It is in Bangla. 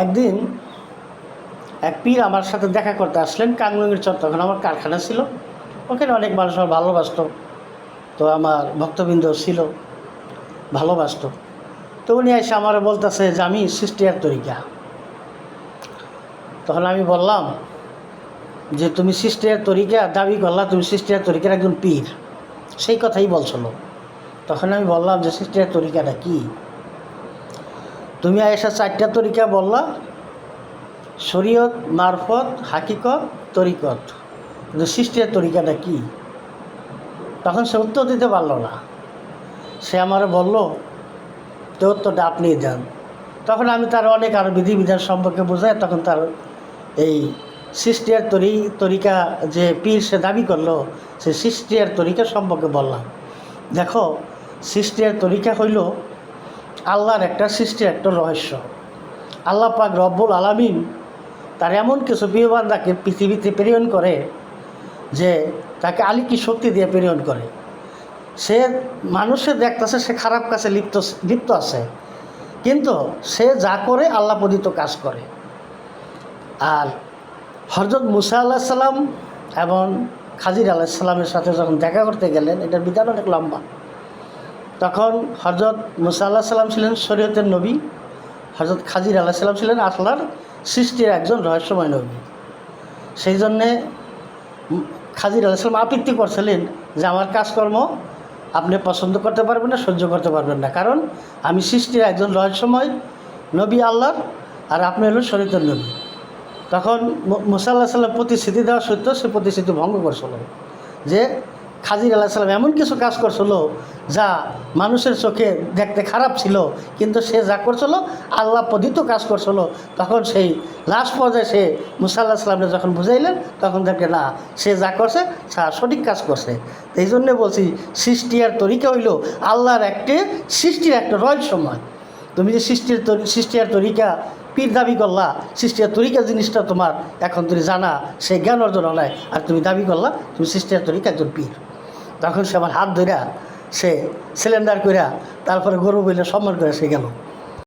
একদিন এক পীর আমার সাথে দেখা করতে আসলেন কামরুঙ্গের চর। তখন আমার কারখানা ছিল, ওখানে অনেক মানুষ আমার ভালোবাসত, তো আমার ভক্তবৃন্দ ছিল, ভালোবাসত। তো উনি এসে আমার বলতেছে যে আমি সিস্টিয়ার তরিকা। তখন আমি বললাম যে তুমি সিস্টিয়ার তরিকা দাবি করলা, তুমি সিস্টিয়ার তরিকার একজন পীর, সেই কথাই বলছিল। তখন আমি বললাম যে সিস্টিয়ার তরিকাটা কি? তুমি এসে 4টা তরিকা বললা, শরীয়ত, মারফত, হাকিকত, তরিকত, কিন্তু সিস্টিয়ার তরিকাটা কি? তখন সে উত্তর দিতে পারল না। সে আমারে বলল যে উত্তরটা আপনিই দেন। তখন আমি তার অনেক আরও বিধিবিধান সম্পর্কে বোঝাই। তখন তার এই সিস্টিয়ার তরিকা যে পীর সে দাবি করলো, সে সিস্টিয়ার তরিকা সম্পর্কে বললাম। দেখো, সিস্টিয়ার তরিকা হইল আল্লাহর একটা সৃষ্টির একটা রহস্য। আল্লাহ পাক রব্বুল আলামিন তার এমন কিছু প্রিয় বান্দাকে পৃথিবীতে প্রেরণ করে যে তাকে আলিকি শক্তি দিয়ে প্রেরণ করে। সে মানুষের দেখতেছে সে খারাপ কাজে লিপ্ত আছে, কিন্তু সে যা করে আল্লাহ প্রদত্ত কাজ করে। আর হযরত মুসা আলাইহিস সালাম এবং খাজির আলাইহিস সালামের সাথে যখন দেখা করতে গেলেন, এটার বিধান অনেক লম্বা। তখন হযরত মুসা আলাইহিস সালাম ছিলেন শরীয়তের নবী, হযরত খাজির আলাইহিস সালাম ছিলেন আল্লাহর সৃষ্টির একজন রহস্যময় নবী। সেই জন্যে খাজির আলাইহিস সালাম আপত্তি করছিলেন যে আমার কাজকর্ম আপনি পছন্দ করতে পারবেন না, সহ্য করতে পারবেন না, কারণ আমি সৃষ্টির একজন রহস্যময় নবী আল্লাহর, আর আপনি হলেন শরীয়তের নবী। তখন মুসা আলাইহিস সালাম প্রতিশ্রুতি দেওয়া সত্ত্বেও সে প্রতিশ্রুতি ভঙ্গ করছিল, যে খাজির আলাইহিস সালাম এমন কিছু কাজ করছিল যা মানুষের চোখে দেখতে খারাপ ছিল, কিন্তু সে যা করছিল আল্লাহ প্রদত্ত কাজ করছিল। তখন সেই লাস্ট পর্যায়ে সে মুসা আলাইহিস সালামকে যখন বুঝাইলেন, তখন দেখে না, সে যা করছে সঠিক কাজ করছে। এই জন্যে বলছি সৃষ্টির তরিকা হইল আল্লাহর সৃষ্টির একটা রহস্যময়। তুমি যে সৃষ্টির তরিকা পীর দাবি করলা, সৃষ্টির তরিকা জিনিসটা তোমার এখন তুমি জানা, সেই জ্ঞান অর্জন হয়, আর তুমি দাবি করলা তুমি সৃষ্টির তরিকা একজন পীর। তখন সে আমার হাত ধইরা সে সিলিন্ডার কইরা তারপরে গরু বইলে সম্মান করে সে গেল।